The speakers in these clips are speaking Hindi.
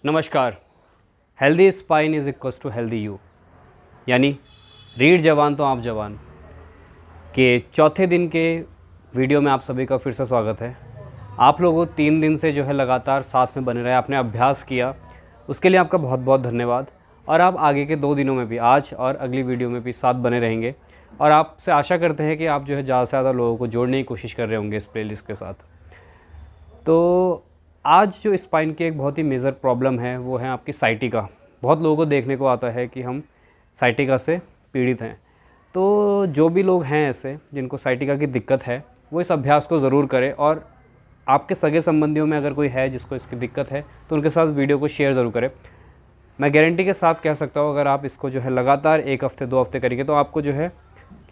नमस्कार। Healthy spine is equals to healthy you, यानी रीढ़ जवान तो आप जवान के चौथे दिन के वीडियो में आप सभी का फिर से स्वागत है। आप लोगों 3 दिन से जो है लगातार साथ में बने रहे, आपने अभ्यास किया, उसके लिए आपका बहुत बहुत धन्यवाद। और आप आगे के 2 दिनों में भी, आज और अगली वीडियो में भी साथ बने रहेंगे। और आपसे आशा करते हैं कि आप जो है ज़्यादा से ज़्यादा लोगों को जोड़ने की कोशिश कर रहे होंगे इस प्लेलिस्ट के साथ। तो आज जो स्पाइन की एक बहुत ही मेजर प्रॉब्लम है वो है आपकी साइटिका। बहुत लोगों को देखने को आता है कि हम साइटिका से पीड़ित हैं। तो जो भी लोग हैं ऐसे जिनको साइटिका की दिक्कत है वो इस अभ्यास को ज़रूर करें, और आपके सगे संबंधियों में अगर कोई है जिसको इसकी दिक्कत है तो उनके साथ वीडियो को शेयर ज़रूर करें। मैं गारंटी के साथ कह सकता हूँ अगर आप इसको जो है लगातार 1 हफ्ते 2 हफ्ते करेंगे तो आपको जो है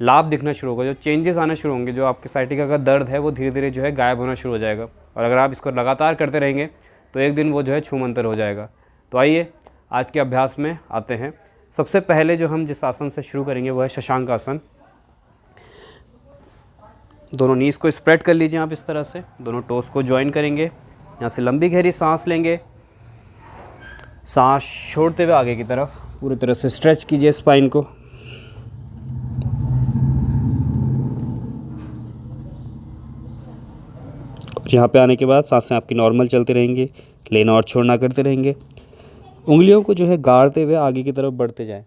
लाभ दिखना शुरू होगा, जो चेंजेस आना शुरू होंगे, जो आपके साइटिका का दर्द है वो धीरे धीरे जो है गायब होना शुरू हो जाएगा। और अगर आप इसको लगातार करते रहेंगे तो एक दिन वो जो है छूमंतर हो जाएगा। तो आइए आज के अभ्यास में आते हैं। सबसे पहले जो हम जिस आसन से शुरू करेंगे वो है शशांक आसन। दोनों नीज़ को स्प्रेड कर लीजिए आप इस तरह से, दोनों टोस को ज्वाइन करेंगे। यहाँ से लंबी गहरी सांस लेंगे, सांस छोड़ते हुए आगे की तरफ पूरी तरह से स्ट्रेच कीजिए स्पाइन को। यहाँ पे आने के बाद सांसें आपकी नॉर्मल चलती रहेंगी, लेना और छोड़ना करते रहेंगे। उंगलियों को जो है गाड़ते हुए आगे की तरफ बढ़ते जाएं।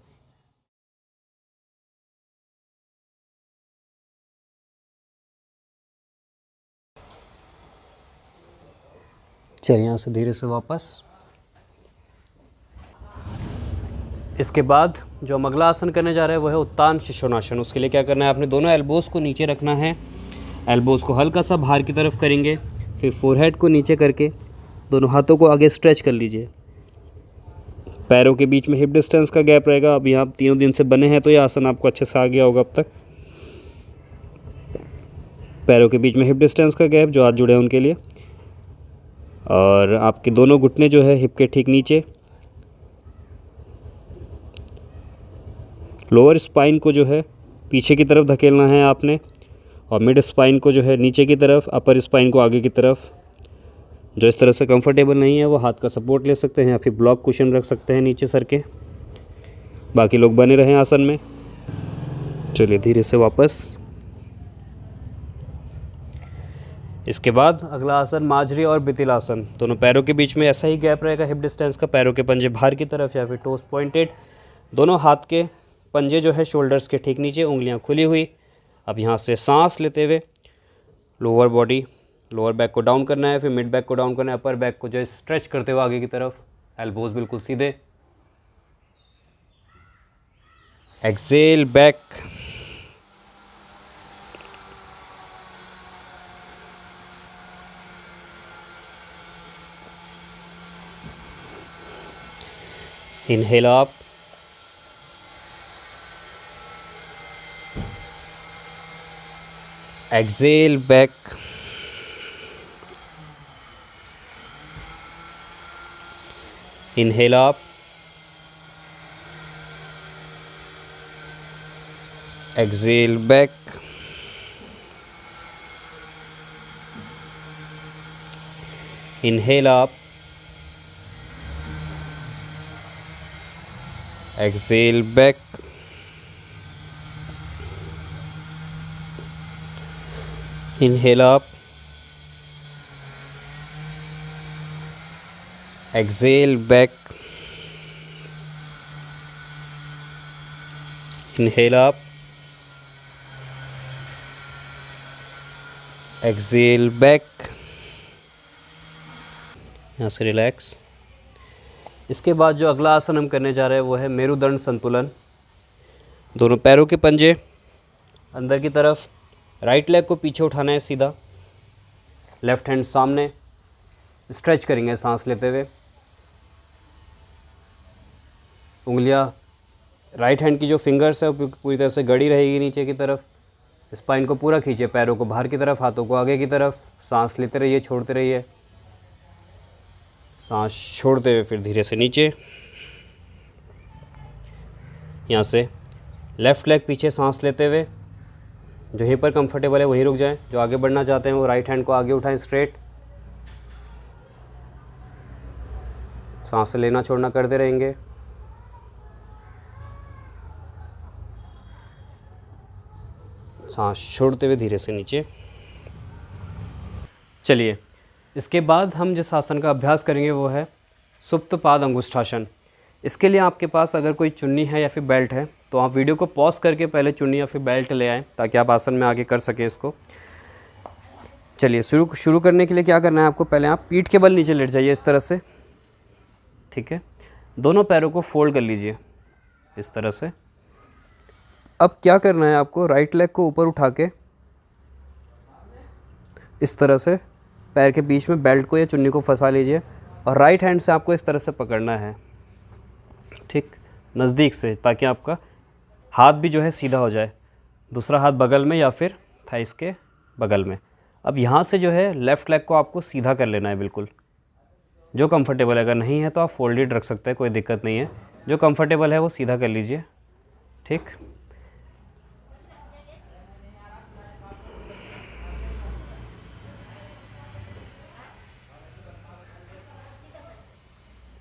चलिए यहाँ से धीरे से वापस। इसके बाद जो हम अगला आसन करने जा रहे हैं वो है उत्तान शिशोनासन। उसके लिए क्या करना है, आपने दोनों एल्बोज़ को नीचे रखना है, एल्बोज़ को हल्का सा बाहर की तरफ करेंगे, फिर फोरहेड को नीचे करके दोनों हाथों को आगे स्ट्रेच कर लीजिए। पैरों के बीच में हिप डिस्टेंस का गैप रहेगा। अब यहाँ 3 दिन से बने हैं तो ये आसन आपको अच्छे से आ गया होगा अब तक। पैरों के बीच में हिप डिस्टेंस का गैप, जो हाथ जुड़े हैं उनके लिए, और आपके दोनों घुटने जो है हिप के ठीक नीचे। लोअर स्पाइन को जो है पीछे की तरफ धकेलना है आपने, और मिड स्पाइन को जो है नीचे की तरफ, अपर स्पाइन को आगे की तरफ। जो इस तरह से कंफर्टेबल नहीं है वो हाथ का सपोर्ट ले सकते हैं या फिर ब्लॉक कुशन रख सकते हैं नीचे सर के। बाकी लोग बने रहें आसन में। चलिए धीरे से वापस। इसके बाद अगला आसन माजरी और बितिल आसन। दोनों पैरों के बीच में ऐसा ही गैप रहेगा हिप डिस्टेंस का, पैरों के पंजे बाहर की तरफ या फिर टोस पॉइंटेड। दोनों हाथ के पंजे जो है शोल्डर्स के ठीक नीचे, उंगलियां खुली हुई। अब यहाँ से सांस लेते हुए लोअर बॉडी, लोअर बैक को डाउन करना है, फिर मिड बैक को डाउन करना है, अपर बैक को जो है स्ट्रेच करते हुए आगे की तरफ, एल्बोज बिल्कुल सीधे। Exhale back, inhale up, exhale back, inhale up, exhale back, inhale up, exhale back, inhale up, exhale back, inhale up, exhale back। यहाँ से रिलैक्स। इसके बाद जो अगला आसन हम करने जा रहे हैं वो है मेरुदंड संतुलन। दोनों पैरों के पंजे अंदर की तरफ, राइट लेग को पीछे उठाना है सीधा, लेफ्ट हैंड सामने, स्ट्रेच करेंगे सांस लेते हुए। उंगलियां, राइट हैंड की जो फिंगर्स है वो पूरी तरह से गड़ी रहेगी नीचे की तरफ। स्पाइन को पूरा खींचे, पैरों को बाहर की तरफ, हाथों को आगे की तरफ। सांस लेते रहिए, छोड़ते रहिए, सांस छोड़ते हुए फिर धीरे से नीचे। यहाँ से लेफ़्ट लेग पीछे सांस लेते हुए, जो यहीं पर कंफर्टेबल है वहीं रुक जाएं। जो आगे बढ़ना चाहते हैं वो राइट हैंड को आगे उठाएं स्ट्रेट, सांस लेना छोड़ना करते रहेंगे। सांस छोड़ते हुए धीरे से नीचे। चलिए, इसके बाद हम जिस आसन का अभ्यास करेंगे वो है सुप्त पाद अंगुष्ठासन। इसके लिए आपके पास अगर कोई चुन्नी है या फिर बेल्ट है तो आप वीडियो को पॉज करके पहले चुन्नी या फिर बेल्ट ले आएँ ताकि आप आसन में आगे कर सकें इसको। चलिए, शुरू करने के लिए क्या करना है आपको, पहले आप पीठ के बल नीचे लेट जाइए इस तरह से, ठीक है। दोनों पैरों को फोल्ड कर लीजिए इस तरह से। अब क्या करना है आपको, राइट लेग को ऊपर उठा के इस तरह से पैर के बीच में बेल्ट को या चुन्नी को फंसा लीजिए और राइट हैंड से आपको इस तरह से पकड़ना है, ठीक, नज़दीक से, ताकि आपका हाथ भी जो है सीधा हो जाए। दूसरा हाथ बगल में या फिर थाइस के बगल में। अब यहाँ से जो है लेफ़्ट लेग को आपको सीधा कर लेना है बिल्कुल, जो कंफर्टेबल है। अगर नहीं है तो आप फोल्डेड रख सकते हैं, कोई दिक्कत नहीं है। जो कंफर्टेबल है वो सीधा कर लीजिए, ठीक।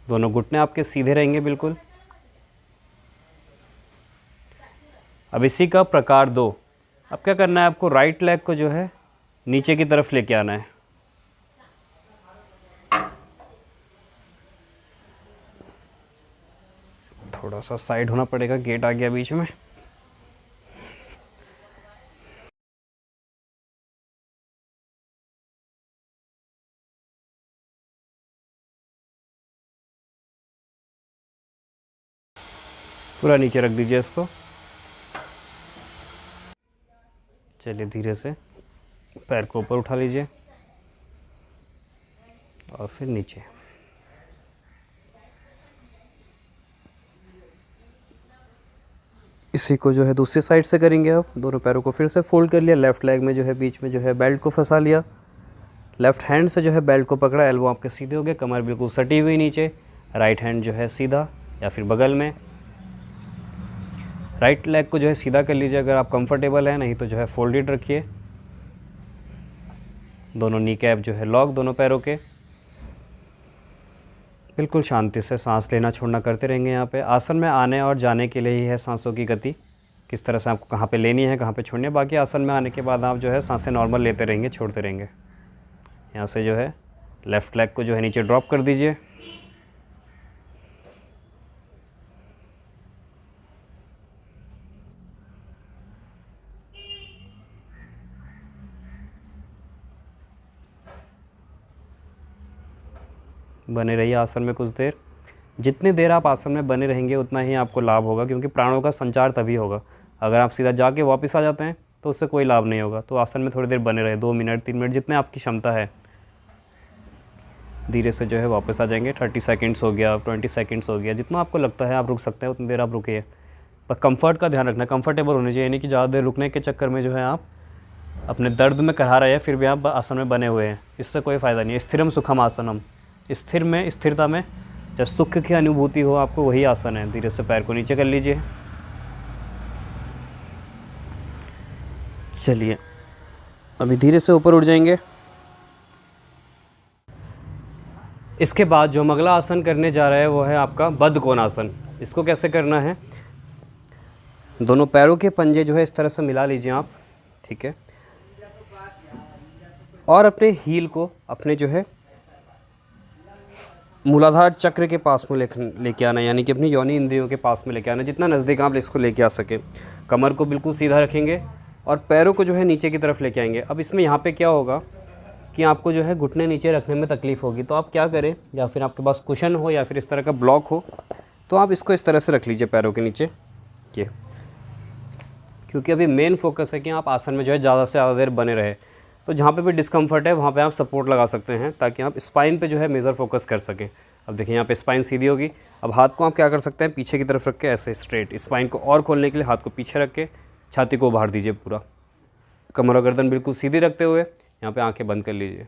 दोनों घुटने आपके सीधे रहेंगे बिल्कुल। अब इसी का प्रकार 2। अब क्या करना है आपको, राइट लेग को जो है नीचे की तरफ लेके आना है। थोड़ा सा साइड होना पड़ेगा, गेट आ गया बीच में। पूरा नीचे रख दीजिए इसको। चलिए, धीरे से पैर को ऊपर उठा लीजिए और फिर नीचे। इसी को जो है दूसरी साइड से करेंगे। अब दोनों पैरों को फिर से फोल्ड कर लिया, लेफ़्ट लेग में जो है बीच में जो है बेल्ट को फंसा लिया, लेफ़्ट हैंड से जो है बेल्ट को पकड़ा, एल्बो आपके सीधे हो गए, कमर बिल्कुल सटी हुई नीचे, राइट हैंड जो है सीधा या फिर बगल में। राइट लेग को जो है सीधा कर लीजिए अगर आप कंफर्टेबल है, नहीं तो जो है फोल्डेड रखिए। दोनों नी कैप जो है लॉक, दोनों पैरों के। बिल्कुल शांति से सांस लेना छोड़ना करते रहेंगे। यहाँ पे आसन में आने और जाने के लिए ही है सांसों की गति, किस तरह से आपको कहाँ पे लेनी है, कहाँ पे छोड़नी है। बाकी आसन में आने के बाद आप जो है सांसें नॉर्मल लेते रहेंगे, छोड़ते रहेंगे। यहाँ से जो है लेफ़्ट लेग को जो है नीचे ड्रॉप कर दीजिए। बने रहिए आसन में कुछ देर। जितनी देर आप आसन में बने रहेंगे उतना ही आपको लाभ होगा, क्योंकि प्राणों का संचार तभी होगा। अगर आप सीधा जाके वापस आ जाते हैं तो उससे कोई लाभ नहीं होगा। तो आसन में थोड़ी देर बने रहे, 2 मिनट 3 मिनट जितने आपकी क्षमता है। धीरे से जो है वापस आ जाएंगे। 30 सेकंड्स हो गया, 20 सेकंड्स हो गया, जितना आपको लगता है आप रुक सकते हैं उतनी देर आप रुकिए। पर कंफर्ट का ध्यान रखना, कंफर्टेबल होने चाहिए, यानी कि ज़्यादा देर रुकने के चक्कर में जो है आप अपने दर्द में करा रहे हैं फिर भी आप आसन में बने हुए हैं, इससे कोई फ़ायदा नहीं है। स्थिरम सुखम आसनम, स्थिरता में जब सुख की अनुभूति हो आपको, वही आसन है। धीरे से पैर को नीचे कर लीजिए। चलिए, अभी धीरे से ऊपर उठ जाएंगे। इसके बाद जो हम अगला आसन करने जा रहे हैं वो है आपका बद्ध कोणासन। इसको कैसे करना है, दोनों पैरों के पंजे जो है इस तरह से मिला लीजिए आप, ठीक है। और अपने हील को अपने जो है मूलाधार चक्र के पास में लेके आना, यानी कि अपनी योनि इंद्रियों के पास में लेके आना, जितना नज़दीक आप इसको लेके आ सके। कमर को बिल्कुल सीधा रखेंगे और पैरों को जो है नीचे की तरफ लेके आएंगे। अब इसमें यहाँ पे क्या होगा कि आपको जो है घुटने नीचे रखने में तकलीफ़ होगी, तो आप क्या करें, या फिर आपके पास कुशन हो या फिर इस तरह का ब्लॉक हो तो आप इसको इस तरह से रख लीजिए पैरों के नीचे, ये। क्योंकि अभी मेन फोकस है कि आप आसन में जो है ज़्यादा से ज़्यादा देर बने रहे। तो जहाँ पे भी डिस्कम्फर्ट है वहाँ पे आप सपोर्ट लगा सकते हैं, ताकि आप स्पाइन पे जो है मेजर फोकस कर सकें। अब देखिए यहाँ पे स्पाइन सीधी होगी। अब हाथ को आप क्या कर सकते हैं, पीछे की तरफ रख के ऐसे स्ट्रेट, स्पाइन को और खोलने के लिए हाथ को पीछे रख के छाती को उभार दीजिए पूरा। कमर और गर्दन बिल्कुल सीधी रखते हुए यहाँ पे आंखें बंद कर लीजिए।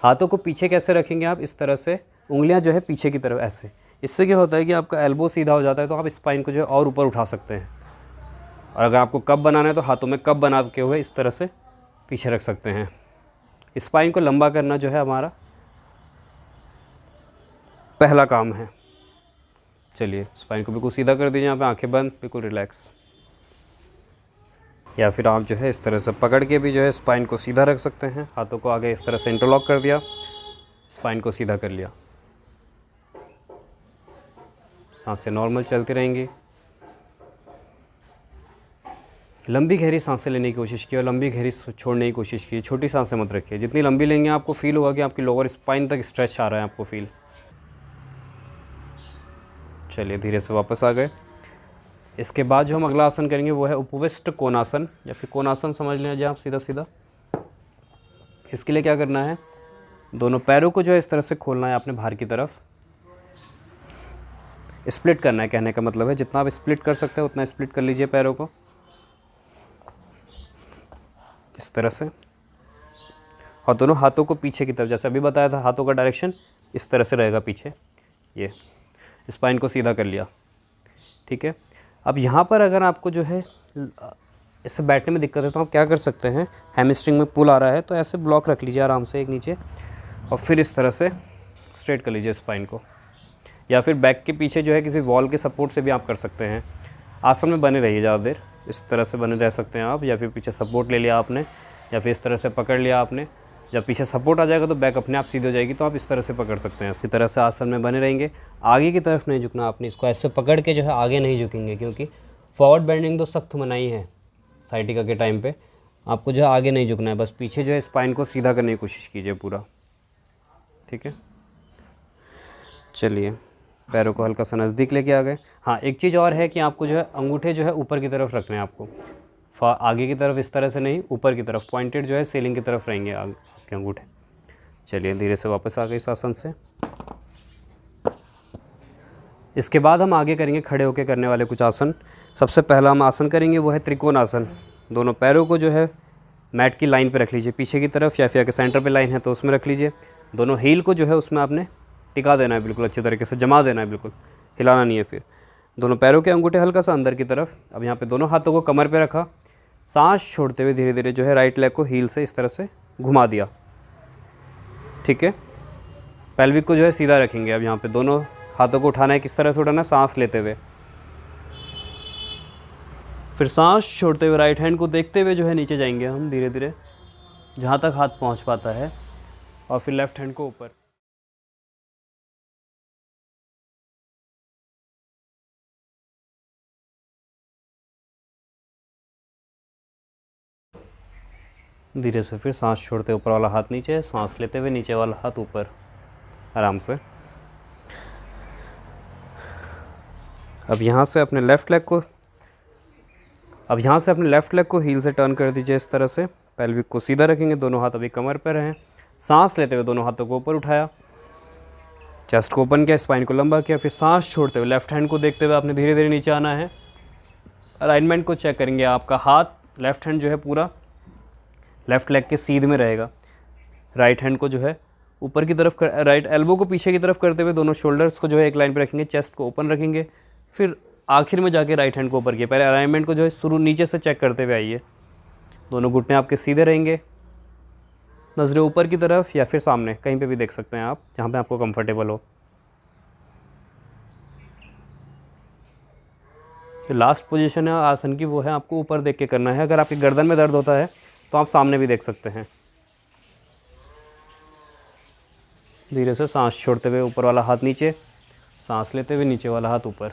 हाथों को पीछे कैसे रखेंगे आप, इस तरह से उंगलियां जो है पीछे की तरफ ऐसे। इससे क्या होता है कि आपका एल्बो सीधा हो जाता है, तो आप स्पाइन को जो है और ऊपर उठा सकते हैं। और अगर आपको कप बनाना है तो हाथों में कप बना के हुए इस तरह से पीछे रख सकते हैं। स्पाइन को लंबा करना जो है हमारा पहला काम है। चलिए स्पाइन को बिल्कुल सीधा कर दीजिए, यहाँ पे आंखें बंद, बिल्कुल रिलैक्स। या फिर आप जो है इस तरह से पकड़ के भी जो है स्पाइन को सीधा रख सकते हैं। हाथों को आगे इस तरह से इंटरलॉक कर दिया, स्पाइन को सीधा कर लिया। सांसें नॉर्मल चलती रहेंगी। लंबी गहरी सांसें लेने की कोशिश की और लंबी गहरी छोड़ने की कोशिश की। छोटी सांसें मत रखिए, जितनी लंबी लेंगे आपको फील होगा कि आपकी लोअर स्पाइन तक स्ट्रेच आ रहा है आपको फील। चलिए धीरे से वापस आ गए। इसके बाद जो हम अगला आसन करेंगे वो है उपविष्ट कोणासन या फिर कोणासन समझ लीजिए आप सीधा सीधा। इसके लिए क्या करना है, दोनों पैरों को जो है इस तरह से खोलना है आपने बाहर की तरफ, स्प्लिट करना है। कहने का मतलब है जितना आप स्प्लिट कर सकते हैं उतना स्प्लिट कर लीजिए पैरों को इस तरह से, और दोनों हाथों को पीछे की तरफ, जैसे अभी बताया था हाथों का डायरेक्शन इस तरह से रहेगा पीछे। ये स्पाइन को सीधा कर लिया, ठीक है। अब यहाँ पर अगर आपको जो है इससे बैठने में दिक्कत है तो आप क्या कर सकते हैं, हैमस्ट्रिंग में पुल आ रहा है तो ऐसे ब्लॉक रख लीजिए आराम से एक नीचे, और फिर इस तरह से स्ट्रेट कर लीजिए स्पाइन को। या फिर बैक के पीछे जो है किसी वॉल के सपोर्ट से भी आप कर सकते हैं। आसन में बने रहिए ज़्यादा देर, इस तरह से बने रह सकते हैं आप, या फिर पीछे सपोर्ट ले लिया आपने, या फिर इस तरह से पकड़ लिया आपने। जब पीछे सपोर्ट आ जाएगा तो बैक अपने आप सीधी हो जाएगी, तो आप इस तरह से पकड़ सकते हैं। इसी तरह से आसन में बने रहेंगे। आगे की तरफ नहीं झुकना आपने, इसको ऐसे पकड़ के जो है आगे नहीं झुकेंगे, क्योंकि फॉरवर्ड बेंडिंग तो सख्त मनाही है साइटिका के टाइम पे। आपको जो है आगे नहीं झुकना है, बस पीछे जो है स्पाइन को सीधा करने की कोशिश कीजिए पूरा, ठीक है। चलिए पैरों को हल्का सा नज़दीक लेके आ गए। हाँ एक चीज़ और है कि आपको जो है अंगूठे जो है ऊपर की तरफ रखने हैं आपको, आगे की तरफ इस तरह से नहीं, ऊपर की तरफ पॉइंटेड जो है सीलिंग की तरफ रहेंगे आपके अंगूठे। चलिए धीरे से वापस आ गए इस आसन से। इसके बाद हम आगे करेंगे खड़े होकर करने वाले कुछ आसन। सबसे पहला हम आसन करेंगे वो है त्रिकोण आसन। दोनों पैरों को जो है मैट की लाइन पे रख लीजिए, पीछे की तरफ, या फिर अगर सेंटर पे लाइन है तो उसमें रख लीजिए। दोनों हील को जो है उसमें आपने टिका देना है, बिल्कुल अच्छी तरीके से जमा देना है, बिल्कुल हिलाना नहीं है। फिर दोनों पैरों के अंगूठे हल्का सा अंदर की तरफ। अब यहाँ पे दोनों हाथों को कमर पे रखा, सांस छोड़ते हुए धीरे धीरे जो है राइट लेग को हील से इस तरह से घुमा दिया, ठीक है। पेल्विक को जो है सीधा रखेंगे। अब यहाँ पे दोनों हाथों को उठाना है, किस तरह से उठाना है, सांस लेते हुए, फिर सांस छोड़ते हुए राइट हैंड को देखते हुए जो है नीचे जाएंगे हम धीरे धीरे जहाँ तक हाथ पहुँच पाता है, और फिर लेफ्ट हैंड को ऊपर। धीरे से फिर सांस छोड़ते ऊपर वाला हाथ नीचे, सांस लेते हुए नीचे वाला हाथ ऊपर, आराम से। अब यहाँ से अपने लेफ़्ट लेग को हील से टर्न कर दीजिए इस तरह से। पेल्विक को सीधा रखेंगे, दोनों हाथ अभी कमर पर हैं। सांस लेते हुए दोनों हाथों को ऊपर उठाया, चेस्ट को ओपन किया, स्पाइन को लंबा किया, फिर सांस छोड़ते हुए लेफ्ट हैंड को देखते हुए आपने धीरे धीरे नीचे आना है। अलाइनमेंट को चेक करेंगे, आपका हाथ लेफ्ट हैंड जो है पूरा लेफ़्ट लेग के सीध में रहेगा। राइट हैंड को जो है ऊपर की तरफ राइट एल्बो को पीछे की तरफ करते हुए दोनों शोल्डर्स को जो है एक लाइन पे रखेंगे, चेस्ट को ओपन रखेंगे, फिर आखिर में जाके राइट हैंड को ऊपर किया। पहले अलाइनमेंट को जो है शुरू नीचे से चेक करते हुए आइए। दोनों घुटने आपके सीधे रहेंगे, नज़रें ऊपर की तरफ या फिर सामने कहीं पे भी देख सकते हैं आप, जहाँ पे आपको कंफर्टेबल हो। जो लास्ट पोजीशन है आसन की वो है आपको ऊपर देख के करना है। अगर आपकी गर्दन में दर्द होता है तो आप सामने भी देख सकते हैं। धीरे से सांस छोड़ते हुए ऊपर वाला हाथ नीचे, सांस लेते हुए नीचे वाला हाथ ऊपर।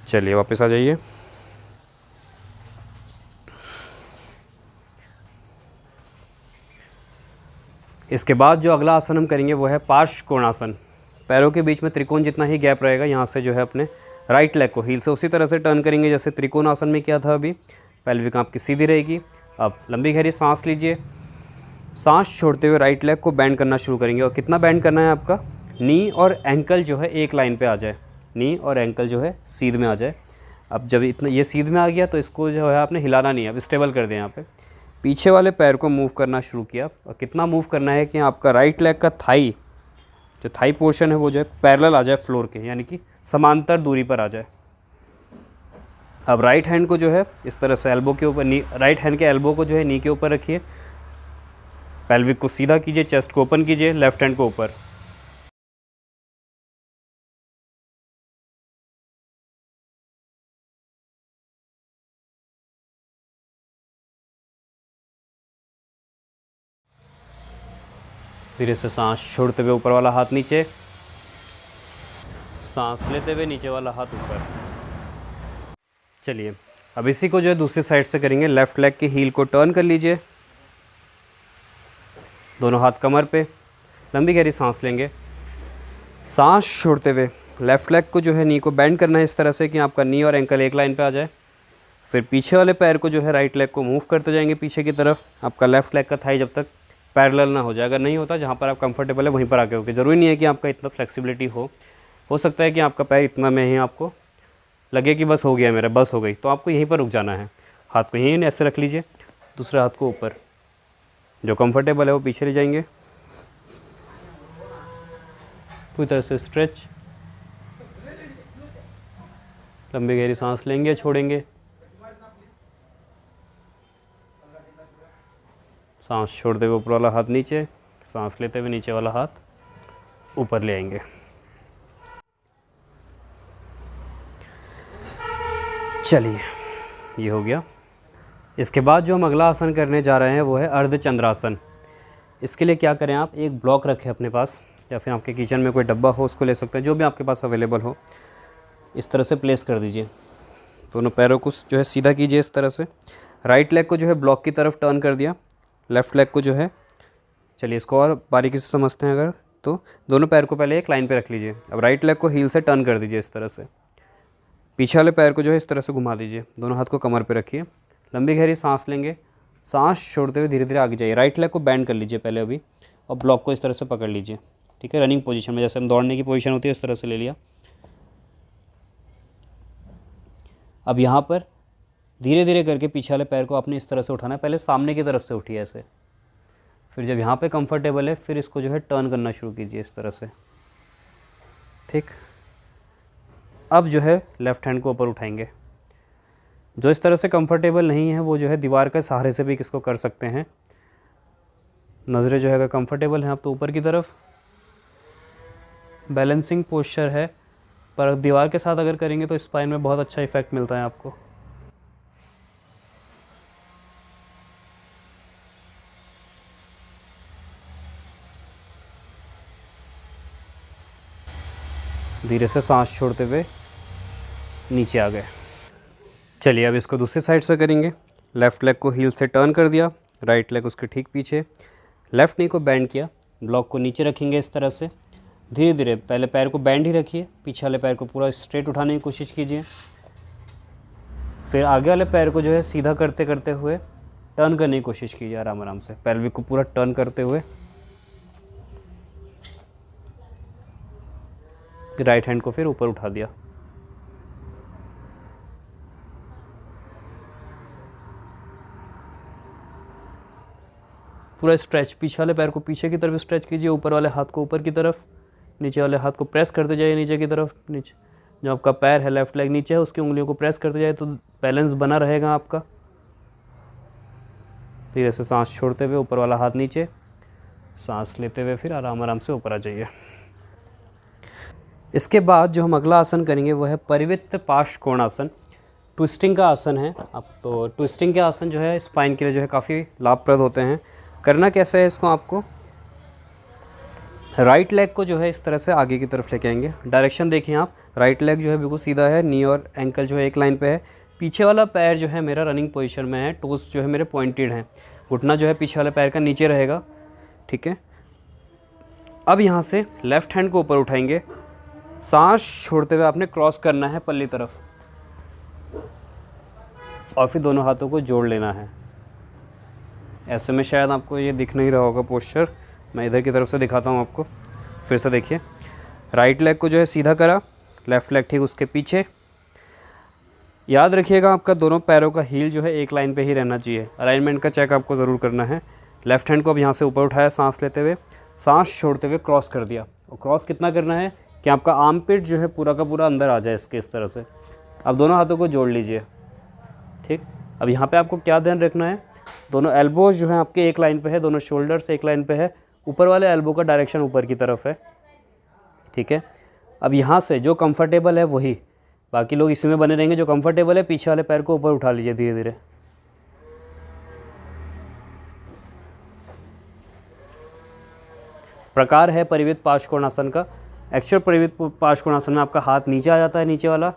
चलिए वापस आ जाइए। इसके बाद जो अगला आसन हम करेंगे वो है पार्श्व कोणासन। पैरों के बीच में त्रिकोण जितना ही गैप रहेगा, यहाँ से जो है अपने राइट लेग को हील से उसी तरह से टर्न करेंगे जैसे त्रिकोण आसन में किया था अभी। पेल्विक आपकी सीधी रहेगी। अब लंबी गहरी सांस लीजिए, सांस छोड़ते हुए राइट लेग को बैंड करना शुरू करेंगे। और कितना बैंड करना है आपका, नी और एंकल जो है एक लाइन पे आ जाए, नी और एंकल जो है सीध में आ जाए। अब जब इतना ये सीध में आ गया तो इसको जो है आपने हिलाना नहीं है, अब स्टेबल कर दें। यहाँ पे पीछे वाले पैर को मूव करना शुरू किया, और कितना मूव करना है कि आपका राइट लेग का थाई, जो थाई पोर्शन है वो जो है पैरेलल आ जाए फ्लोर के, यानी कि समांतर दूरी पर आ जाए। अब राइट हैंड को जो है इस तरह से एल्बो के ऊपर, नी राइट हैंड के एल्बो को जो है नी के ऊपर रखिए, पेल्विक को सीधा कीजिए, चेस्ट को ओपन कीजिए, लेफ्ट हैंड को ऊपर। धीरे से सांस छोड़ते हुए ऊपर वाला हाथ नीचे, सांस लेते हुए नीचे वाला हाथ ऊपर। चलिए अब इसी को जो है दूसरी साइड से करेंगे। लेफ़्ट लेग की हील को टर्न कर लीजिए, दोनों हाथ कमर पे, लंबी गहरी सांस लेंगे। सांस छोड़ते हुए लेफ़्ट लेग को जो है नी को बेंड करना है इस तरह से कि आपका नी और एंकल एक लाइन पे आ जाए। फिर पीछे वाले पैर को जो है राइट लेग को मूव करते जाएंगे पीछे की तरफ। आपका लेफ़्ट लेग का थाई जब तक पैरेलल ना हो जाए, अगर नहीं होता जहाँ पर आप कंफर्टेबल है वहीं पर आके होके, ज़रूरी नहीं है कि आपका इतना फ्लेक्सिबिलिटी हो सकता है कि आपका पैर इतना में ही आपको लगे कि बस हो गया मेरा, बस हो गई, तो आपको यहीं पर रुक जाना है। हाथ को यहीं ऐसे रख लीजिए, दूसरे हाथ को ऊपर, जो कंफर्टेबल है वो पीछे ले जाएंगे। पूरी तरह से स्ट्रेच, लंबी गहरी सांस लेंगे, छोड़ेंगे, सांस छोड़ते हुए ऊपर वाला हाथ नीचे, सांस लेते हुए नीचे वाला हाथ ऊपर ले आएंगे। चलिए ये हो गया। इसके बाद जो हम अगला आसन करने जा रहे हैं वो है अर्धचंद्रासन। इसके लिए क्या करें, आप एक ब्लॉक रखें अपने पास, या फिर आपके किचन में कोई डब्बा हो उसको ले सकते हैं, जो भी आपके पास अवेलेबल हो। इस तरह से प्लेस कर दीजिए, दोनों पैरों को जो है सीधा कीजिए इस तरह से। राइट लेग को जो है ब्लॉक की तरफ टर्न कर दिया, लेफ़्ट लेग को जो है, चलिए इसको और बारीकी से समझते हैं अगर, तो दोनों पैर को पहले एक लाइन पे रख लीजिए। अब राइट लेग को हील से टर्न कर दीजिए इस तरह से, पीछे वाले पैर को जो है इस तरह से घुमा दीजिए, दोनों हाथ को कमर पे रखिए, लंबी गहरी सांस लेंगे, सांस छोड़ते हुए धीरे धीरे आगे जाइए। राइट लेग को बैंड कर लीजिए पहले अभी, और ब्लॉक को इस तरह से पकड़ लीजिए, ठीक है, रनिंग पोजीशन में, जैसे हम दौड़ने की पोजीशन होती है इस तरह से ले लिया। अब यहाँ पर धीरे धीरे करके पीछे वाले पैर को आपने इस तरह से उठाना है, पहले सामने की तरफ से उठिए ऐसे, फिर जब यहाँ पे कंफर्टेबल है फिर इसको जो है टर्न करना शुरू कीजिए इस तरह से, ठीक। अब जो है लेफ़्ट हैंड को ऊपर उठाएंगे। जो इस तरह से कंफर्टेबल नहीं है वो जो है दीवार के सहारे से भी किसको कर सकते हैं। नज़रें जो है अगर कंफर्टेबल हैं आप तो ऊपर की तरफ, बैलेंसिंग पोस्चर है, पर दीवार के साथ अगर करेंगे तो स्पाइन में बहुत अच्छा इफेक्ट मिलता है आपको। धीरे से सांस छोड़ते हुए नीचे आ गए। चलिए अब इसको दूसरी साइड से करेंगे। लेफ़्ट लेग को हील से टर्न कर दिया, राइट लेग उसके ठीक पीछे, लेफ़्ट नी को बैंड किया, ब्लॉक को नीचे रखेंगे इस तरह से। धीरे धीरे पहले पैर को बैंड ही रखिए, पीछे वाले पैर को पूरा स्ट्रेट उठाने की कोशिश कीजिए, फिर आगे वाले पैर को जो है सीधा करते करते हुए टर्न करने की कोशिश कीजिए आराम आराम से, पेल्विक को पूरा टर्न करते हुए। राइट हैंड को फिर ऊपर उठा दिया। पूरा स्ट्रेच, पीछे वाले पैर को पीछे की तरफ स्ट्रेच कीजिए, ऊपर वाले हाथ को ऊपर की तरफ, नीचे वाले हाथ को प्रेस करते जाइए नीचे की तरफ। नीचे जो आपका पैर है, लेफ्ट लेग नीचे है, उसकी उंगलियों को प्रेस करते जाए तो बैलेंस बना रहेगा आपका। धीरे से सांस छोड़ते हुए ऊपर वाला हाथ नीचे, सांस लेते हुए फिर आराम आराम से ऊपर आ जाइए। इसके बाद जो हम अगला आसन करेंगे वो है परिवृत्त पार्श्वकोणासन। ट्विस्टिंग का आसन है। अब तो ट्विस्टिंग के आसन जो है स्पाइन के लिए जो है काफ़ी लाभप्रद होते हैं। करना कैसे है इसको, आपको राइट लेग को जो है इस तरह से आगे की तरफ लेके आएंगे। डायरेक्शन देखिए आप, राइट लेग जो है बिल्कुल सीधा है, नी और एंकल जो है एक लाइन पे है, पीछे वाला पैर जो है मेरा रनिंग पोजीशन में है, टोस जो है मेरे पॉइंटेड हैं, घुटना जो है पीछे वाले पैर का नीचे रहेगा, ठीक है। अब यहाँ से लेफ़्ट हैंड को ऊपर उठाएंगे, सांस छोड़ते हुए आपने क्रॉस करना है पल्ली तरफ, और फिर दोनों हाथों को जोड़ लेना है। ऐसे में शायद आपको ये दिख नहीं रहा होगा पोस्चर, मैं इधर की तरफ से दिखाता हूँ आपको। फिर से देखिए, राइट लेग को जो है सीधा करा, लेफ़्ट लेग ठीक उसके पीछे। याद रखिएगा आपका दोनों पैरों का हील जो है एक लाइन पे ही रहना चाहिए। अलाइनमेंट का चेक आपको ज़रूर करना है। लेफ़्ट हैंड को अब यहाँ से ऊपर उठाया, सांस लेते हुए, सांस छोड़ते हुए क्रॉस कर दिया। और क्रॉस कितना करना है कि आपका आर्म पिट जो है पूरा का पूरा अंदर आ जाए इसके, इस तरह से। अब दोनों हाथों को जोड़ लीजिए, ठीक। अब यहाँ पे आपको क्या ध्यान रखना है दोनों एल्बोज जो है आपके एक लाइन पे है, दोनों शोल्डर्स एक लाइन पे है, ऊपर वाले एल्बो का डायरेक्शन ऊपर की तरफ है, ठीक है। अब यहाँ से जो कंफर्टेबल है वही, बाकी लोग इसी में बने रहेंगे। जो कंफर्टेबल है पीछे वाले पैर को ऊपर उठा लीजिए धीरे धीरे। प्रकार है परिवृत्त पार्श्वकोणासन का। एक्चुअल परिवृत्त पार्श्वकोणासन में आपका हाथ नीचे आ जाता है, नीचे वाला,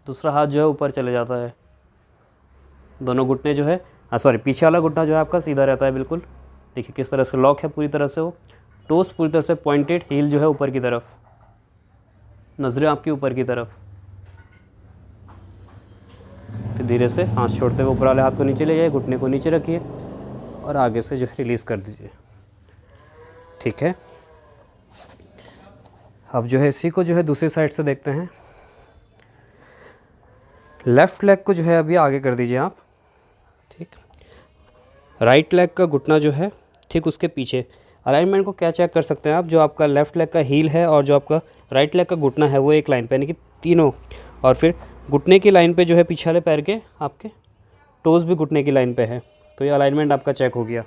दूसरा हाथ जो है ऊपर चले जाता है। दोनों घुटने जो है पीछे वाला घुटना जो है आपका सीधा रहता है बिल्कुल। देखिए किस तरह से लॉक है पूरी तरह से, वो टोस पूरी तरह से पॉइंटेड, हील जो है ऊपर की तरफ, नजरें आपकी ऊपर की तरफ। फिर धीरे से सांस छोड़ते हुए ऊपर वाले हाथ को नीचे ले जाइए, घुटने को नीचे रखिए और आगे से जो है रिलीज़ कर दीजिए, ठीक है। अब जो है इसी को जो है दूसरी साइड से देखते हैं। लेफ़्ट लेग को जो है अभी आगे कर दीजिए आप, ठीक। राइट लेग का घुटना जो है ठीक उसके पीछे। अलाइनमेंट को क्या चेक कर सकते हैं आप, जो आपका लेफ़्ट लेग का हील है और जो आपका राइट लेग का घुटना है वो एक लाइन पे, यानी कि तीनों, और फिर घुटने की लाइन पे जो है पीछे वाले पैर के आपके टोज़ भी घुटने की लाइन पे है। तो ये अलाइनमेंट आपका चेक हो गया।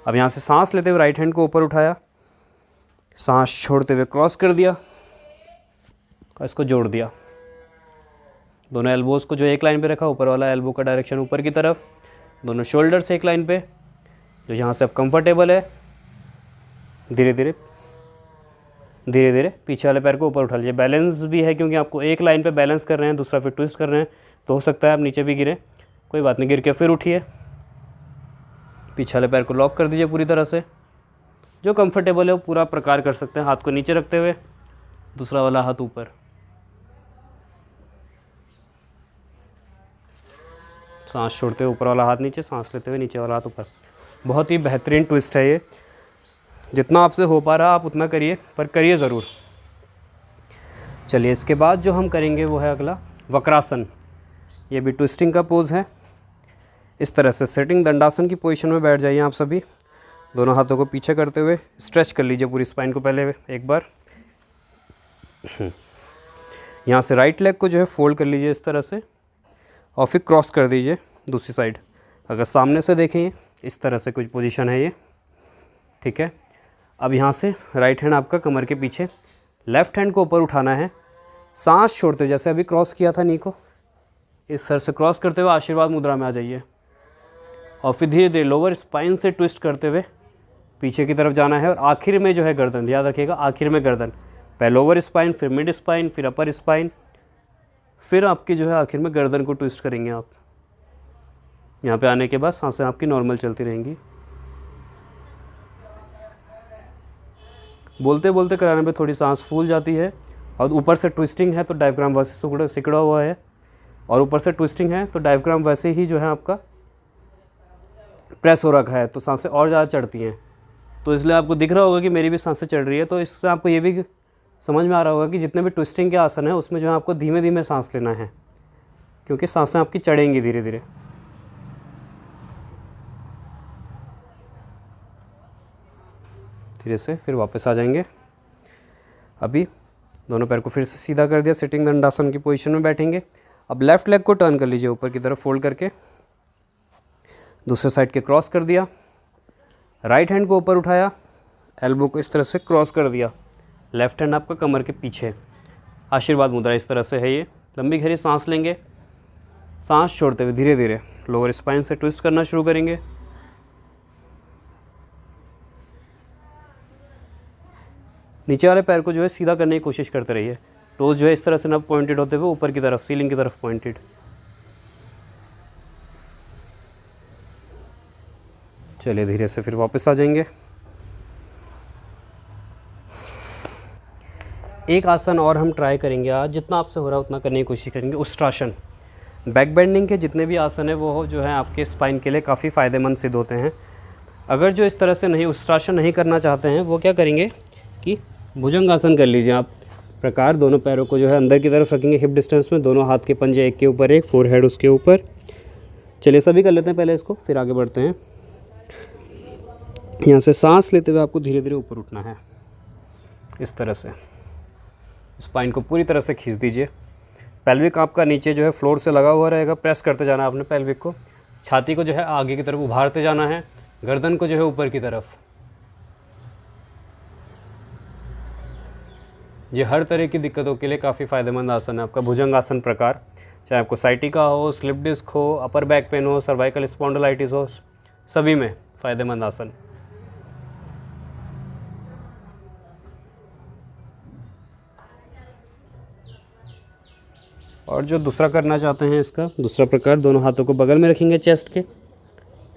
अब यहाँ से सांस लेते हुए राइट हैंड को ऊपर उठाया, सांस छोड़ते हुए क्रॉस कर दिया और इसको जोड़ दिया। दोनों एल्बोज़ को जो एक लाइन पे रखा, ऊपर वाला एल्बो का डायरेक्शन ऊपर की तरफ, दोनों शोल्डर्स एक लाइन पे, जो यहाँ से अब कंफर्टेबल है, धीरे धीरे पीछे वाले पैर को ऊपर उठा लीजिए। बैलेंस भी है क्योंकि आपको एक लाइन पे बैलेंस कर रहे हैं, दूसरा फिर ट्विस्ट कर रहे हैं, तो हो सकता है आप नीचे भी गिरें, कोई बात नहीं, गिर के फिर उठिए। पीछे वाले पैर को लॉक कर दीजिए पूरी तरह से। जो कंफर्टेबल है वो पूरा प्रकार कर सकते हैं, हाथ को नीचे रखते हुए, दूसरा वाला हाथ ऊपर। सांस छोड़ते हुए ऊपर वाला हाथ नीचे, सांस लेते हुए नीचे वाला हाथ ऊपर। बहुत ही बेहतरीन ट्विस्ट है ये। जितना आपसे हो पा रहा आप उतना करिए, पर करिए ज़रूर। चलिए इसके बाद जो हम करेंगे वो है अगला वक्रासन। ये भी ट्विस्टिंग का पोज है। इस तरह से सिटिंग दंडासन की पोजीशन में बैठ जाइए आप सभी। दोनों हाथों को पीछे करते हुए स्ट्रेच कर लीजिए पूरी स्पाइन को पहले एक बार। यहाँ से राइट लेग को जो है फोल्ड कर लीजिए इस तरह से और फिर क्रॉस कर दीजिए दूसरी साइड। अगर सामने से देखें इस तरह से कुछ पोजीशन है ये, ठीक है। अब यहाँ से राइट हैंड आपका कमर के पीछे, लेफ़्ट हैंड को ऊपर उठाना है, सांस छोड़ते हुए जैसे अभी क्रॉस किया था नी को, इस तरह से क्रॉस करते हुए आशीर्वाद मुद्रा में आ जाइए और फिर धीरे धीरे लोअर स्पाइन से ट्विस्ट करते हुए पीछे की तरफ जाना है और आखिर में जो है गर्दन, याद रखिएगा आखिर में गर्दन, पहले लोअर स्पाइन, फिर मिड स्पाइन, फिर अपर स्पाइन, फिर आपकी जो है आखिर में गर्दन को ट्विस्ट करेंगे आप। यहाँ पे आने के बाद सांसें आपकी नॉर्मल चलती रहेंगी। बोलते बोलते कराने पे थोड़ी सांस फूल जाती है और ऊपर से ट्विस्टिंग है तो डायफ्राम वैसे सिकुड़ा हुआ है, और ऊपर से ट्विस्टिंग है तो डायफ्राम वैसे ही जो है आपका प्रेस हो रखा है, तो सांसें और ज़्यादा चढ़ती हैं। तो इसलिए आपको दिख रहा होगा कि मेरी भी सांसें चढ़ रही है। तो इससे आपको ये भी समझ में आ रहा होगा कि जितने भी ट्विस्टिंग के आसन है उसमें जो है आपको धीमे धीमे सांस लेना है, क्योंकि सांसें आपकी चढ़ेंगी धीरे धीरे। धीरे से फिर वापस आ जाएंगे। अभी दोनों पैर को फिर से सीधा कर दिया, सिटिंग दंडासन की पोजीशन में बैठेंगे। अब लेफ़्ट लेग को टर्न कर लीजिए ऊपर की तरफ फोल्ड करके, दूसरे साइड के क्रॉस कर दिया, राइट हैंड को ऊपर उठाया, एल्बो को इस तरह से क्रॉस कर दिया, लेफ़्ट हैंड आपका कमर के पीछे, आशीर्वाद मुद्रा इस तरह से है ये। लंबी गहरी सांस लेंगे, सांस छोड़ते हुए धीरे धीरे लोअर स्पाइन से ट्विस्ट करना शुरू करेंगे। नीचे वाले पैर को जो है सीधा करने की कोशिश करते रहिए। टोज जो है इस तरह से ना पॉइंटेड होते हुए ऊपर की तरफ, सीलिंग की तरफ पॉइंटेड। चलिए धीरे से फिर वापस आ जाएंगे। एक आसन और हम ट्राई करेंगे आज, जितना आपसे हो रहा है उतना करने की कोशिश करेंगे, उष्ट्रासन। बैक बेंडिंग के जितने भी आसन है वो जो है आपके स्पाइन के लिए काफ़ी फ़ायदेमंद सिद्ध होते हैं। अगर जो इस तरह से नहीं उष्ट्रासन नहीं करना चाहते हैं वो क्या करेंगे कि भुजंगासन कर लीजिए आप। प्रकार दोनों पैरों को जो है अंदर की तरफ रखेंगे हिप डिस्टेंस में, दोनों हाथ के पंजे एक के ऊपर एक, फोरहेड उसके ऊपर। चलिए सभी कर लेते हैं पहले इसको, फिर आगे बढ़ते हैं। यहाँ से सांस लेते हुए आपको धीरे धीरे ऊपर उठना है इस तरह से। स्पाइन को पूरी तरह से खींच दीजिए। पेल्विक आपका नीचे जो है फ्लोर से लगा हुआ रहेगा, प्रेस करते जाना आपने पेल्विक को। छाती को जो है आगे की तरफ उभारते जाना है, गर्दन को जो है ऊपर की तरफ। ये हर तरह की दिक्कतों के लिए काफ़ी फ़ायदेमंद आसन है आपका भुजंगासन प्रकार। चाहे आपको साइटिका हो, स्लिप डिस्क हो, अपर बैक पेन हो, सर्वाइकल स्पॉन्डिलाइटिस हो, सभी में फ़ायदेमंद आसन। और जो दूसरा करना चाहते हैं, इसका दूसरा प्रकार, दोनों हाथों को बगल में रखेंगे चेस्ट के,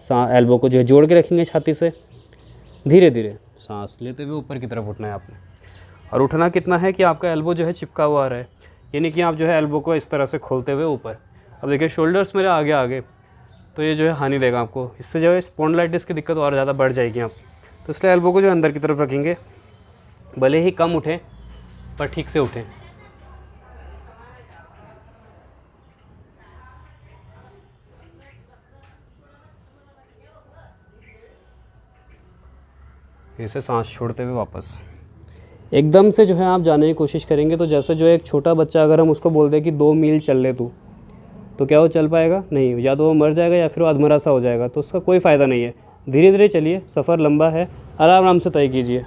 एल्बो को जो है जोड़ के रखेंगे छाती से। धीरे धीरे सांस लेते हुए ऊपर की तरफ उठना है आपने। और उठना कितना है कि आपका एल्बो जो है चिपका हुआ आ रहा है, यानी कि आप जो है एल्बो को इस तरह से खोलते हुए ऊपर। अब देखिए शोल्डर्स मेरे आगे आगे, तो ये जो है हानि देगा आपको, इससे जो है स्पॉन्डिलाइटिस की दिक्कत और ज़्यादा बढ़ जाएगी आप। तो इसलिए एल्बो को जो अंदर की तरफ रखेंगे, भले ही कम उठे पर ठीक से उठें। इसे सांस छोड़ते हुए वापस एकदम से जो है आप जाने की कोशिश करेंगे। तो जैसे जो एक छोटा बच्चा, अगर हम उसको बोल दें कि 2 मील चल ले तू, तो क्या वो चल पाएगा? नहीं, या तो वो मर जाएगा या फिर वो अधमरा सा हो जाएगा। तो उसका कोई फ़ायदा नहीं है। धीरे धीरे चलिए, सफ़र लंबा है, आराम आराम से तय कीजिए।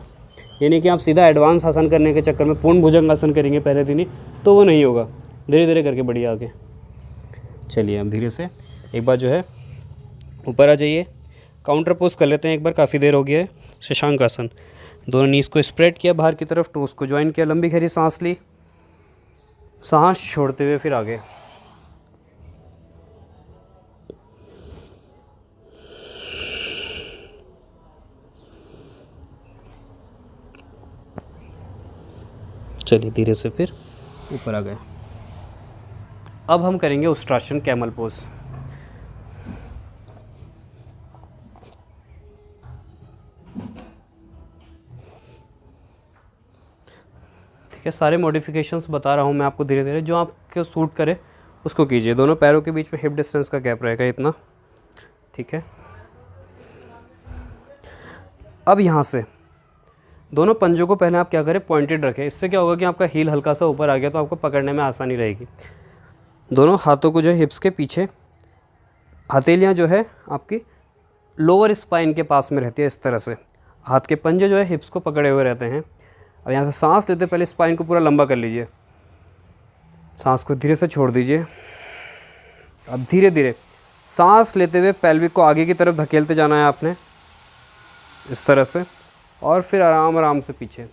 यानी कि आप सीधा एडवांस आसन करने के चक्कर में पूर्ण भुजंगासन करेंगे पहले दिन ही, तो वो नहीं होगा। धीरे धीरे करके बढ़िए आगे चलिए। अब धीरे से एक बार जो है ऊपर आ जाइए, काउंटर पोज कर लेते हैं एक बार, काफ़ी देर हो गया है। शशांक आसन, दोनों नीज को स्प्रेड किया बाहर की तरफ, टोस को ज्वाइन किया, लंबी गहरी सांस ली, सांस छोड़ते हुए फिर आगे। चलिए धीरे से फिर ऊपर आ गए। अब हम करेंगे उष्ट्रासन, कैमल पोज। ठीक है, सारे मॉडिफिकेशंस बता रहा हूँ मैं आपको धीरे धीरे, जो आपको सूट करे उसको कीजिए। दोनों पैरों के बीच में हिप डिस्टेंस का गैप रहेगा इतना। ठीक है, अब यहाँ से दोनों पंजों को पहले आप क्या करें, पॉइंटेड रखें। इससे क्या होगा कि आपका हील हल्का सा ऊपर आ गया तो आपको पकड़ने में आसानी रहेगी। दोनों हाथों को जो है हिप्स के पीछे, हथेलियाँ जो है आपकी लोअर स्पाइन के पास में रहती है, इस तरह से हाथ के पंजे जो है हिप्स को पकड़े हुए रहते हैं। अब यहाँ से सांस लेते पहले स्पाइन को पूरा लंबा कर लीजिए, सांस को धीरे से छोड़ दीजिए। अब धीरे धीरे सांस लेते हुए पेल्विक को आगे की तरफ धकेलते जाना है आपने, इस तरह से, और फिर आराम आराम से पीछे।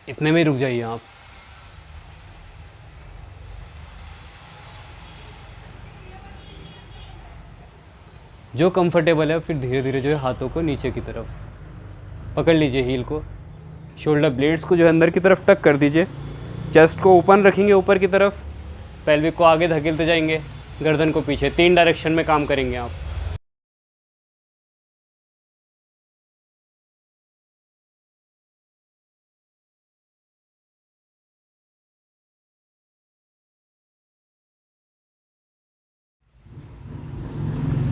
इतने में ही रुक जाइए आप। जो कंफर्टेबल है फिर धीरे धीरे जो है हाथों को नीचे की तरफ पकड़ लीजिए, हील को, शोल्डर ब्लेड्स को जो है अंदर की तरफ टक कर दीजिए। चेस्ट को ओपन रखेंगे ऊपर की तरफ, पेल्विक को आगे धकेलते जाएंगे, गर्दन को पीछे। 3 डायरेक्शन में काम करेंगे आप।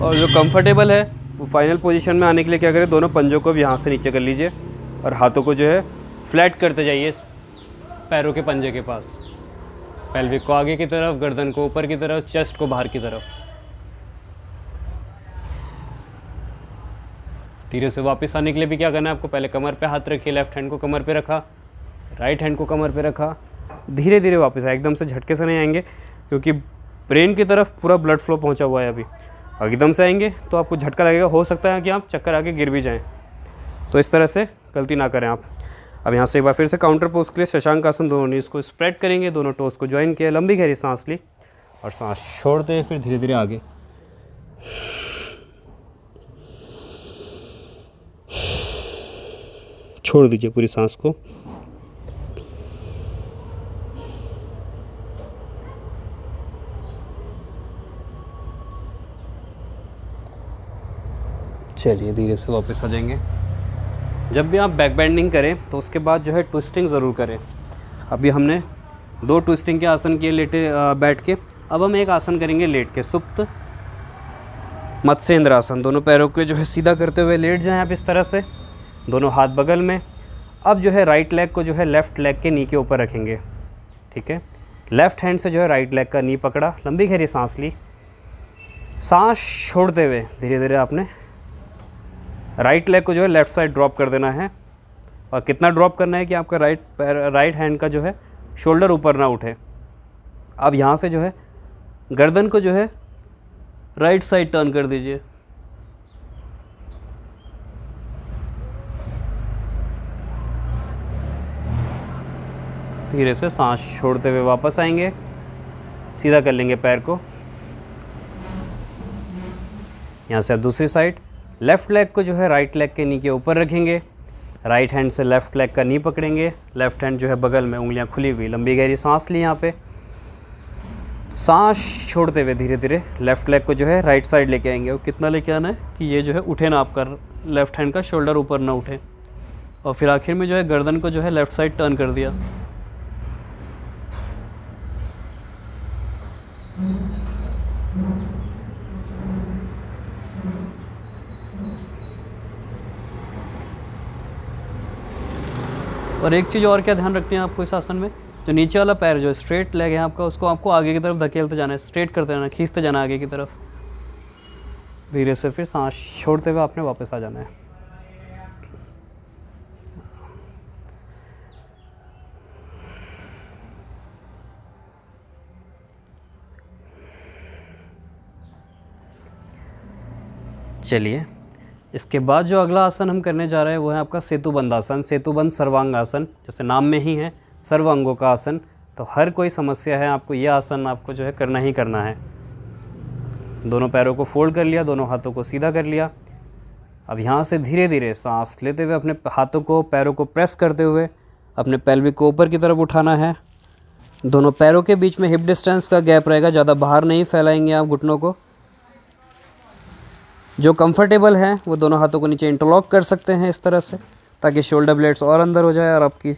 और जो कंफर्टेबल है वो फाइनल पोजीशन में आने के लिए क्या करें, दोनों पंजों को भी यहाँ से नीचे कर लीजिए और हाथों को जो है फ्लैट करते जाइए पैरों के पंजे के पास। पेल्विक को आगे की तरफ, गर्दन को ऊपर की तरफ, चेस्ट को बाहर की तरफ। धीरे से वापस आने के लिए भी क्या करना है आपको, पहले कमर पे हाथ रखिए, लेफ्ट हैंड को कमर पे रखा, राइट हैंड को कमर पे रखा। धीरे धीरे वापस आए, एकदम से झटके से नहीं आएंगे क्योंकि ब्रेन की तरफ पूरा ब्लड फ्लो पहुंचा हुआ है अभी। एकदम से आएंगे तो आपको झटका लगेगा, हो सकता है कि आप चक्कर आके गिर भी जाएं। तो इस तरह से गलती ना करें आप। अब यहाँ से एक बार फिर से काउंटर पोज के लिए शशांक आसन, दोनों नीज को स्प्रेड करेंगे, दोनों टोस को ज्वाइन किया, लंबी गहरी सांस ली और सांस छोड़ते हैं, फिर धीरे धीरे आगे। छोड़ दीजिए पूरी सांस को। चलिए धीरे से वापस आ जाएंगे। जब भी आप बैक बेंडिंग करें तो उसके बाद जो है ट्विस्टिंग ज़रूर करें। अभी हमने 2 ट्विस्टिंग के आसन किए लेटे बैठ के, अब हम एक आसन करेंगे लेट के, सुप्त मत्स्येंद्र आसन। दोनों पैरों को जो है सीधा करते हुए लेट जाएं आप इस तरह से, दोनों हाथ बगल में। अब जो है राइट लेग को जो है लेफ़्ट लेग के नी के ऊपर रखेंगे। ठीक है, लेफ़्ट हैंड से जो है राइट लेग का नी पकड़ा, लंबी गहरी सांस ली, सांस छोड़ते हुए धीरे धीरे आपने राइट लेग को जो है लेफ़्ट साइड ड्रॉप कर देना है। और कितना ड्रॉप करना है कि आपका राइट हैंड का जो है शोल्डर ऊपर ना उठे। अब यहाँ से जो है गर्दन को जो है राइट साइड टर्न कर दीजिए। धीरे से सांस छोड़ते हुए वापस आएंगे, सीधा कर लेंगे पैर को। यहाँ से अब दूसरी साइड लेफ़्ट लेग को जो है राइट लेग के नी के ऊपर रखेंगे, राइट हैंड से लेफ़्ट लेग का नी पकड़ेंगे, लेफ़्ट हैंड जो है बगल में, उंगलियां खुली हुई, लंबी गहरी सांस ली। यहाँ पे सांस छोड़ते हुए धीरे धीरे लेफ़्ट लेग को जो है राइट साइड लेके आएंगे। और कितना लेके आना है कि ये जो है उठे ना, आपका लेफ़्ट हैंड का शोल्डर ऊपर ना उठे। और फिर आखिर में जो है गर्दन को जो है लेफ़्ट साइड टर्न कर दिया। और एक चीज़ और क्या ध्यान रखनी है आपको इस आसन में, जो नीचे वाला पैर जो स्ट्रेट लेग है आपका, उसको आपको आगे की तरफ धकेलते जाना है, स्ट्रेट करते जाना है, खींचते जाना है आगे की तरफ। धीरे से फिर सांस छोड़ते हुए आपने वापस आ जाना है। चलिए, इसके बाद जो अगला आसन हम करने जा रहे हैं वो है आपका सेतुबंध आसन, सेतुबंध सर्वांग आसन। जैसे नाम में ही है, सर्व अंगों का आसन। तो हर कोई समस्या है आपको ये आसन आपको जो है करना ही करना है। दोनों पैरों को फोल्ड कर लिया, दोनों हाथों को सीधा कर लिया। अब यहाँ से धीरे धीरे सांस लेते हुए अपने हाथों को, पैरों को प्रेस करते हुए अपने पेल्विक को ऊपर की तरफ उठाना है। दोनों पैरों के बीच में हिप डिस्टेंस का गैप रहेगा, ज़्यादा बाहर नहीं फैलाएंगे आप घुटनों को। जो कंफर्टेबल है वो दोनों हाथों को नीचे इंटरलॉक कर सकते हैं इस तरह से, ताकि शोल्डर ब्लेड्स और अंदर हो जाए और आपकी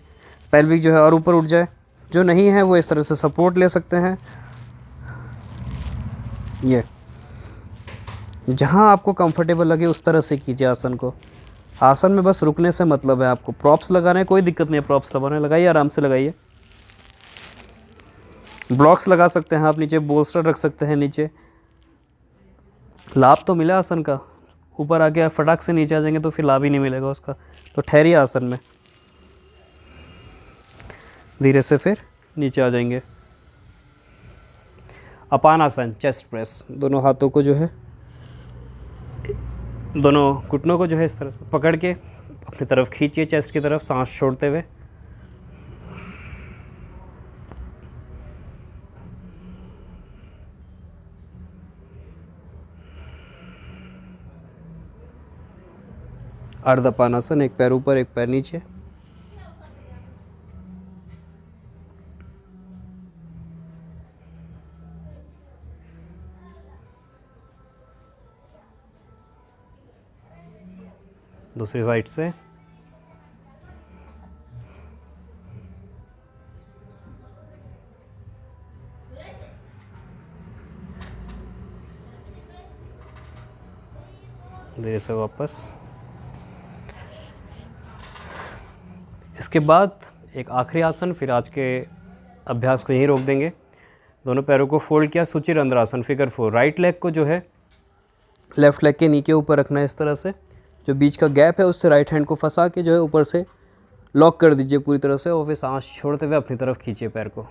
पेल्विक जो है और ऊपर उठ जाए। जो नहीं है वो इस तरह से सपोर्ट ले सकते हैं। ये जहाँ आपको कंफर्टेबल लगे उस तरह से कीजिए आसन को। आसन में बस रुकने से मतलब है। आपको प्रॉप्स लगाने कोई दिक्कत नहीं है, प्रॉप्स लगाने लगाइए, आराम से लगाइए। ब्लॉक्स लगा सकते हैं आप नीचे, बोल्स्टर रख सकते हैं नीचे। लाभ तो मिला आसन का, ऊपर आके आप फटाक से नीचे आ जाएंगे तो फिर लाभ ही नहीं मिलेगा उसका। तो ठहरिए आसन में, धीरे से फिर नीचे आ जाएंगे। अपान आसन, चेस्ट प्रेस। दोनों हाथों को जो है, दोनों घुटनों को जो है इस तरह से पकड़ के अपनी तरफ खींचिए, चेस्ट की तरफ, सांस छोड़ते हुए। अर्धपानासन, एक पैर ऊपर एक पैर नीचे। दूसरी साइड से धीरे से वापस। इसके बाद एक आखिरी आसन, फिर आज के अभ्यास को यहीं रोक देंगे। दोनों पैरों को फोल्ड किया, सुचिर अंद्रासन, फिगर 4। राइट लेग को जो है लेफ़्ट लेग के नी के ऊपर रखना है इस तरह से। जो बीच का गैप है उससे राइट हैंड को फंसा के जो है ऊपर से लॉक कर दीजिए पूरी तरह से। और फिर सांस छोड़ते हुए अपनी तरफ खींचिए पैर को।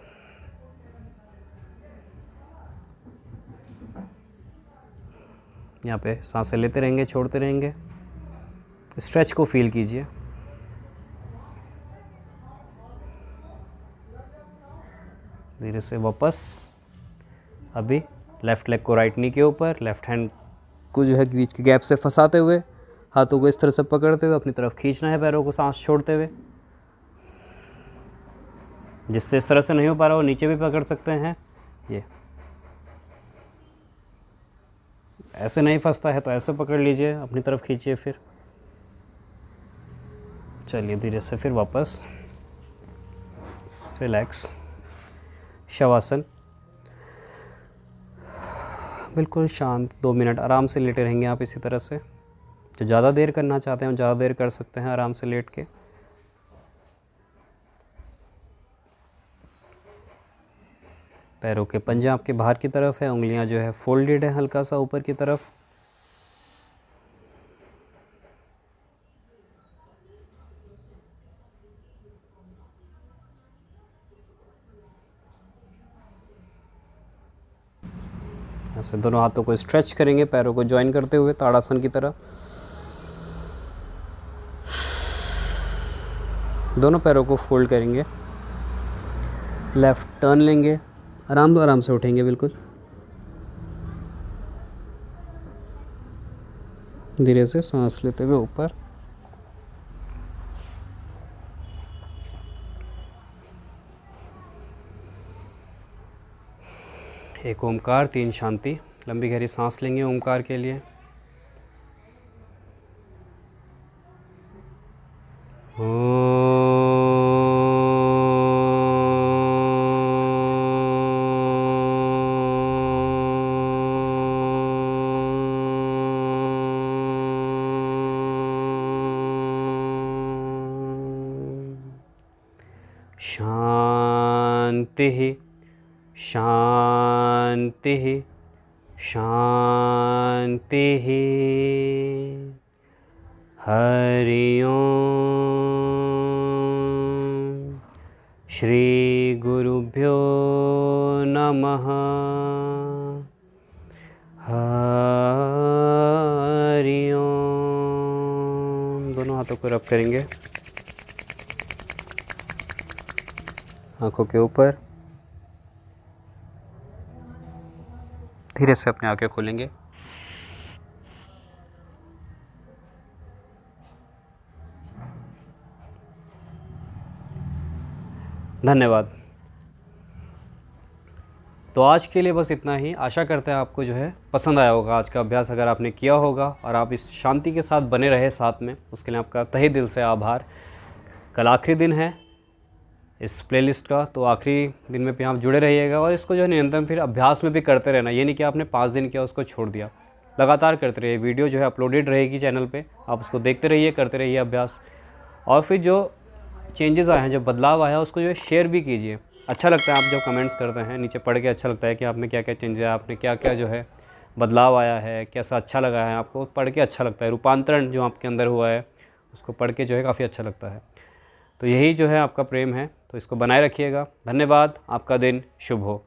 यहाँ पे सांसें लेते रहेंगे, छोड़ते रहेंगे। स्ट्रेच को फील कीजिए। धीरे से वापस। अभी लेफ़्ट लेग को राइट नी के ऊपर, लेफ़्ट हैंड को जो है बीच के गैप से फंसाते हुए, हाथों को इस तरह से पकड़ते हुए अपनी तरफ खींचना है पैरों को, सांस छोड़ते हुए। जिससे इस तरह से नहीं हो पा रहा हो नीचे भी पकड़ सकते हैं। ये ऐसे नहीं फंसता है तो ऐसे पकड़ लीजिए, अपनी तरफ खींचिए। फिर चलिए धीरे से फिर वापस। रिलैक्स। शवासन, बिल्कुल शांत। 2 मिनट आराम से लेटे रहेंगे आप इसी तरह से। जो ज़्यादा देर करना चाहते हैं ज़्यादा देर कर सकते हैं आराम से लेट के। पैरों के पंजे आपके बाहर की तरफ है, उंगलियां जो है फोल्डेड है हल्का सा ऊपर की तरफ। ऐसे दोनों हाथों को स्ट्रेच करेंगे, पैरों को ज्वाइन करते हुए ताड़ासन की तरह। दोनों पैरों को फोल्ड करेंगे, लेफ़्ट टर्न लेंगे, आराम से उठेंगे बिल्कुल धीरे से, सांस लेते हुए ऊपर। एक ओमकार, 3 शांति। लंबी गहरी सांस लेंगे ओमकार के लिए। शांति शांति शांति। हरि ओम। श्री गुरुभ्यो नमः। हरि ओम। दोनों हाथों को रब करेंगे आँखों के ऊपर। धीरे से अपनी आँखें खोलेंगे। धन्यवाद। तो आज के लिए बस इतना ही। आशा करते हैं आपको जो है पसंद आया होगा आज का अभ्यास। अगर आपने किया होगा और आप इस शांति के साथ बने रहे साथ में, उसके लिए आपका तहे दिल से आभार। कल आखिरी दिन है इस प्लेलिस्ट का, तो आखिरी दिन में भी आप जुड़े रहिएगा और इसको जो है निरंतर फिर अभ्यास में भी करते रहना। ये नहीं कि आपने 5 दिन किया उसको छोड़ दिया, लगातार करते रहिए। वीडियो जो है अपलोडेड रहेगी चैनल पे, आप उसको देखते रहिए, करते रहिए अभ्यास। और फिर जो चेंजेस आए हैं, जो बदलाव आया है, उसको जो है शेयर भी कीजिए। अच्छा लगता है आप जब कमेंट्स करते हैं नीचे पढ़ के, अच्छा लगता है कि आपने क्या क्या चेंज है, आपने क्या क्या जो है बदलाव आया है, कैसा अच्छा लगा है आपको, पढ़ के अच्छा लगता है। रूपांतरण जो आपके अंदर हुआ है उसको पढ़ के जो है काफ़ी अच्छा लगता है। तो यही जो है आपका प्रेम है, तो इसको बनाए रखिएगा। धन्यवाद। आपका दिन शुभ हो।